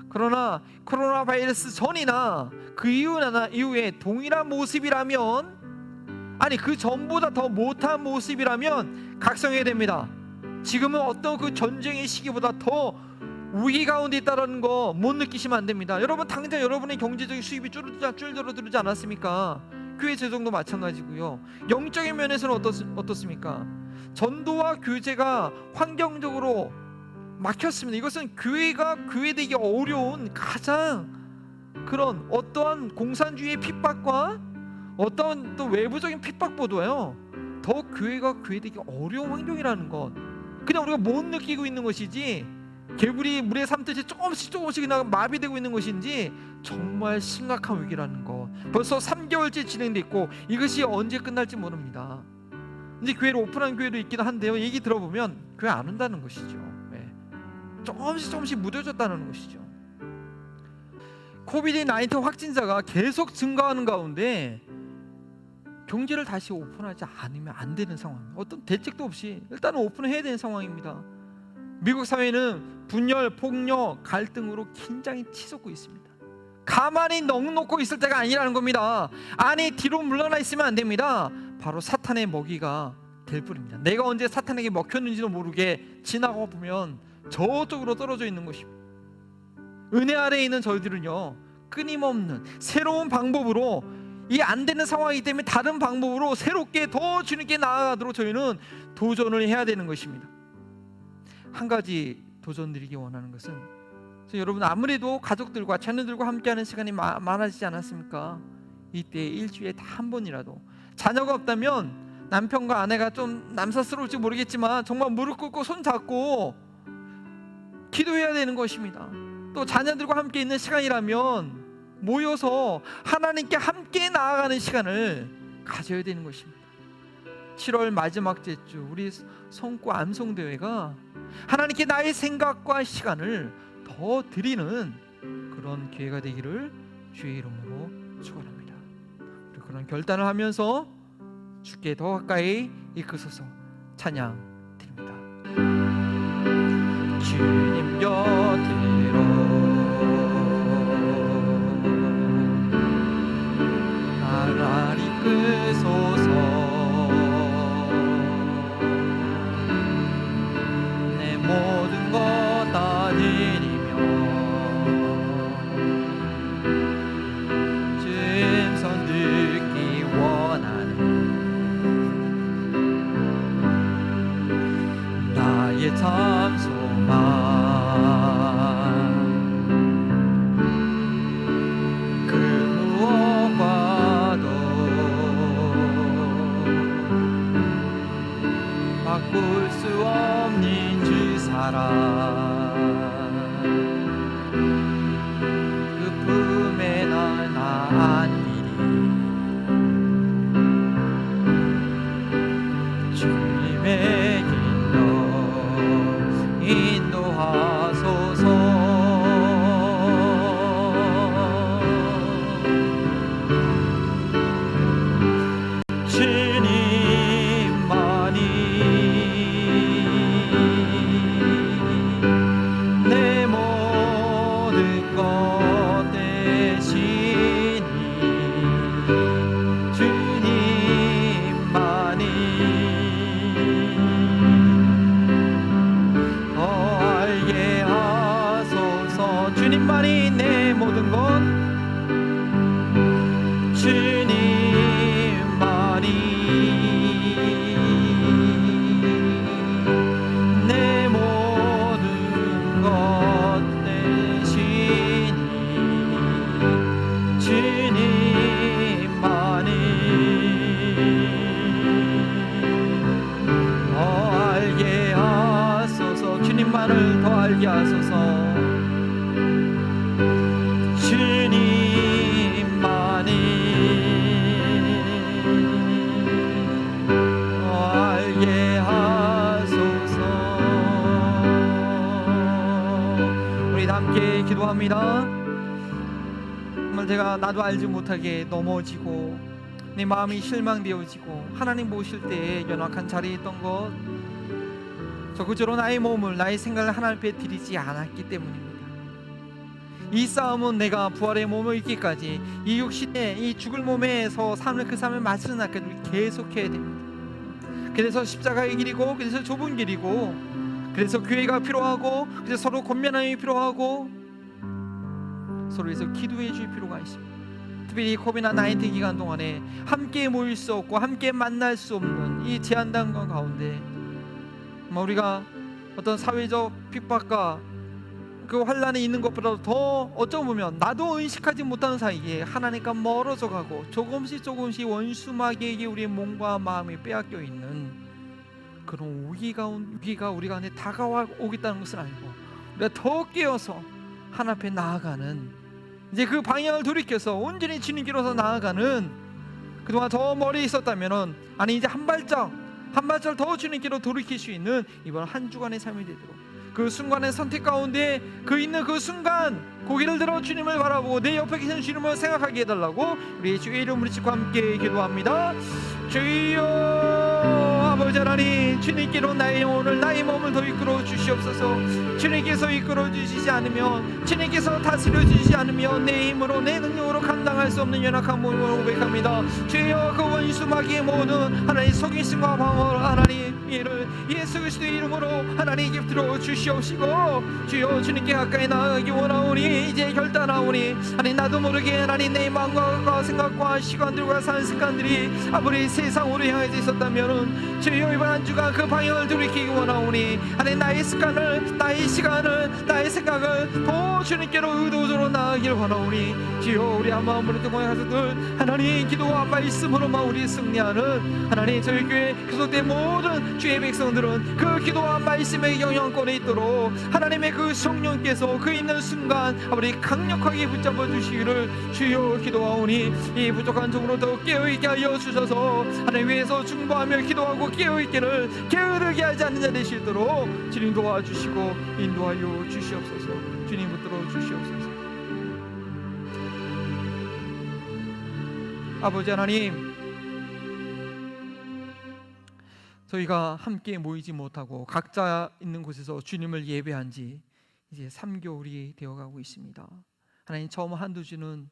그러나 코로나 바이러스 전이나 그 이후에 동일한 모습이라면, 아니 그 전보다 더 못한 모습이라면 각성해야 됩니다. 지금은 어떤 그 전쟁의 시기보다 더 위기 가운데 있다는 거 못 느끼시면 안 됩니다. 여러분 당장 여러분의 경제적인 수입이 줄어들지 않았습니까? 교회 재정도 마찬가지고요. 영적인 면에서는 어떻습니까? 전도와 교제가 환경적으로 막혔습니다. 이것은 교회가 교회되기 어려운 가장 그런 어떠한 공산주의의 핍박과 어떤 또 외부적인 핍박보다요, 더 교회가 교회되기 어려운 환경이라는 것, 그냥 우리가 못 느끼고 있는 것이지, 개구리 물에 삼듯이 조금씩 그냥 마비되고 있는 것인지 정말 심각한 위기라는 것, 벌써 3개월째 진행돼 있고 이것이 언제 끝날지 모릅니다. 이제 교회를 오픈한 교회도 있긴 한데요, 얘기 들어보면 교회 안 온다는 것이죠. 조금씩 무뎌졌다는 것이죠. 코비드-19 확진자가 계속 증가하는 가운데 경제를 다시 오픈하지 않으면 안 되는 상황, 어떤 대책도 없이 일단은 오픈해야 되는 상황입니다. 미국 사회는 분열, 폭력, 갈등으로 긴장이 치솟고 있습니다. 가만히 넋놓고 있을 때가 아니라는 겁니다. 아니 뒤로 물러나 있으면 안 됩니다. 바로 사탄의 먹이가 될 뿐입니다. 내가 언제 사탄에게 먹혔는지도 모르게 지나가 보면 저쪽으로 떨어져 있는 것입니다. 은혜 아래에 있는 저희들은요, 끊임없는 새로운 방법으로, 이 안 되는 상황이기 때문에 다른 방법으로 새롭게 더 주님께 나아가도록 저희는 도전을 해야 되는 것입니다. 한 가지 도전드리기 원하는 것은, 여러분 아무래도 가족들과 자녀들과 함께하는 시간이 많아지지 않았습니까? 이때 일주일에 다 한 번이라도, 자녀가 없다면 남편과 아내가 좀 남사스러울지 모르겠지만 정말 무릎 꿇고 손 잡고 기도해야 되는 것입니다. 또 자녀들과 함께 있는 시간이라면 모여서 하나님께 함께 나아가는 시간을 가져야 되는 것입니다. 7월 마지막 제주 우리 성구 암송대회가 하나님께 나의 생각과 시간을 더 드리는 그런 기회가 되기를 주의 이름으로 축원합니다. 우리 그런 결단을 하면서 주께 더 가까이 이끄소서 찬양 드립니다. 주님 곁으로 나를 이끄소서. 내 모든 것 다 드리며 주님 손 듣기 원하는 나의 참 소망. 것 되시니 주님만이 더 알게 하소서. 주님만이 내 모든 것, 주님만이 내 모든 것 되시니 주님만이 더 알게 하소서. 주님만을 더 알게 하소서. 주님만이 더 알게 하소서. 우리 함께 기도합니다. 정말 나도 알지 못하게 넘어지고 내 마음이 실망되어지고 하나님 보실 때 연약한 자리에 있던 것, 저 그저로 나의 몸을, 나의 생각을 하나님 앞에 드리지 않았기 때문입니다. 이 싸움은 내가 부활의 몸을 입기까지, 이 육신의 이 죽을 몸에서 그 삶을 마치는 날까지 계속해야 됩니다. 그래서 십자가의 길이고, 그래서 좁은 길이고, 그래서 교회가 필요하고, 그래서 서로 권면함이 필요하고, 서로에서 기도해 줄 필요가 있습니다. 특별히 코비드-19 기간 동안에 함께 모일 수 없고 함께 만날 수 없는 이 제한당과 가운데 우리가 어떤 사회적 핍박과 그 환란에 있는 것보다도 더 어쩌면 보면 나도 의식하지 못하는 사이에 하나님과 멀어져 가고 조금씩 원수마귀에게 우리의 몸과 마음이 빼앗겨 있는 그런 위기가 우리 가운데 다가오겠다는 것을 알고 우리가 더 깨어서 하나님 앞에 나아가는, 이제 그 방향을 돌이켜서 온전히 주님께로서 나아가는, 그동안 더 멀리 있었다면은 아니 이제 한 발짝 더 주님께로 돌이킬 수 있는 이번 한 주간의 삶이 되도록, 그 순간의 선택 가운데 있는 그 순간 고개를 들어 주님을 바라보고 내 옆에 계신 주님을 생각하게 해달라고 우리 주의 이름으로 짓고 함께 기도합니다. 주여, 아버지 하나님, 주님께로 나의 영혼을, 나의 몸을 더 이끌어 주시옵소서. 주님께서 이끌어 주시지 않으면, 주님께서 다스려 주시지 않으면 내 힘으로 내 능력으로 감당할 수 없는 연약한 몸을 고백합니다. 주여, 그 원수 마귀의 모든 하나님 속이심과 방어를 하나님 이를 예수 그리스도의 이름으로 하나님 깃들어 주시옵시고, 주여, 주님께 가까이 나아가기 원하오니 이제 결단하오니 하나님 나도 모르게 하나님 내 마음과 생각과 시간들과 사는 습관들이 아무리 세상으로 향해져 있었다면 주여, 이번 한 주간 그 방향을 돌이키기 원하오니 하나님 나의 습관을, 나의 시간을, 나의 생각을 더 주님께로 의도적으로 나아가길 원하오니 주여, 우리 한 마음으로 동행한 가족들 하나님 기도와 말씀으로만 우리 승리하는 하나님 저희 교회 소속된 모든 주의 백성들은 그 기도와 말씀의 영향권에 있도록 하나님의 그 성령께서 그 있는 순간 우리 강력하게 붙잡아 주시기를 주여 기도하오니 이 부족한 종으로 더 깨어있게 하여 주셔서 하나님 위에서 중보하며 기도하고 깨어있기를 게으르게 하지 않는 자 되시도록 주님 도와주시고 인도하여 주시옵소서. 주님 붙들어 주시옵소서. 아버지 하나님, 저희가 함께 모이지 못하고 각자 있는 곳에서 주님을 예배한 지 이제 3개월이 되어가고 있습니다. 하나님, 처음 한두 주는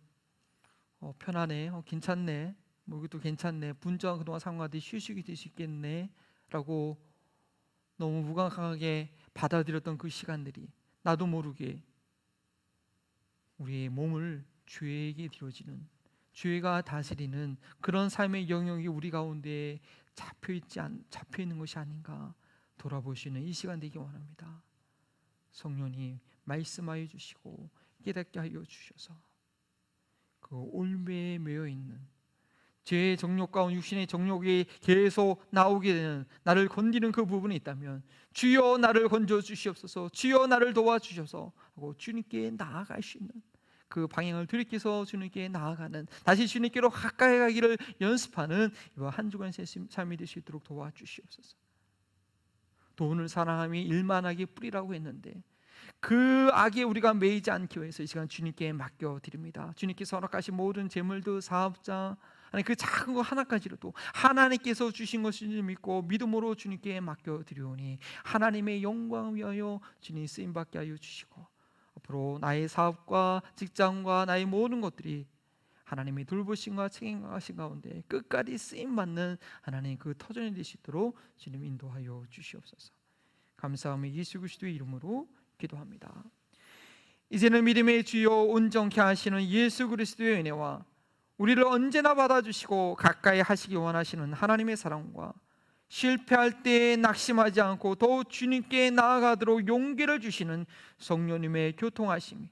편하네, 괜찮네, 이것도 괜찮네, 분주한 그동안 상황하듯 휴식이 될 수 있겠네 라고 너무 무감각하게 받아들였던 그 시간들이 나도 모르게 우리의 몸을 죄에게 드려지는, 죄가 다스리는 그런 삶의 영역이 우리 가운데 잡혀 있는 것이 아닌가 돌아보시는 이 시간 되기 원합니다. 성령님 말씀하여 주시고 깨닫게 하여 주셔서 그 올매에 매여 있는 죄의 정욕과 육신의 정욕이 계속 나오게 되는, 나를 건드리는 그 부분이 있다면 주여 나를 건져 주시옵소서, 주여 나를 도와주셔서 하고 주님께 나아갈 수 있는 그 방향을 돌이켜서 주님께 나아가는, 다시 주님께로 가까이 가기를 연습하는 이번 한 주간의 삶이 될 수 있도록 도와주시옵소서. 돈을 사랑함이 일만하게 뿌리라고 했는데 그 악에 우리가 매이지 않기 위해서 이 시간 주님께 맡겨드립니다. 주님께서 허락하신 모든 재물도 사업자, 아니 그 작은 거 하나까지로도 하나님께서 주신 것을 믿고 믿음으로 주님께 맡겨드리오니 하나님의 영광 위하여 주님 쓰임받게 하여 주시고 앞으로 나의 사업과 직장과 나의 모든 것들이 하나님의 돌보심과 책임하신 가운데 끝까지 쓰임받는 하나님 그 터전이 될 수 있도록 주님 인도하여 주시옵소서. 감사하며 예수 그리스도의 이름으로 기도합니다. 이제는 믿음의 주요 온전케 하시는 예수 그리스도의 은혜와 우리를 언제나 받아주시고 가까이 하시기 원하시는 하나님의 사랑과 실패할 때 낙심하지 않고 더욱 주님께 나아가도록 용기를 주시는 성령님의 교통하심이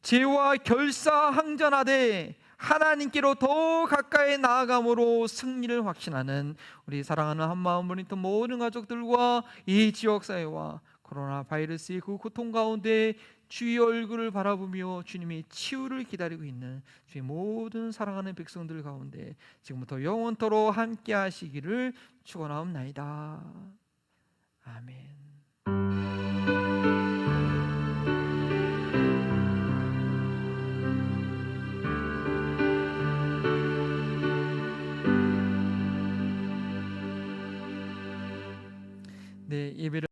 죄와 결사항전하되 하나님께로 더 가까이 나아감으로 승리를 확신하는 우리 사랑하는 한마음 모니터 모든 가족들과 이 지역사회와 코로나 바이러스의 그 고통 가운데 주의 얼굴을 바라보며 주님의 치유를 기다리고 있는 주의 모든 사랑하는 백성들 가운데 지금부터 영원토록 함께 하시기를 축원하옵나이다. 아멘. 네, 예배를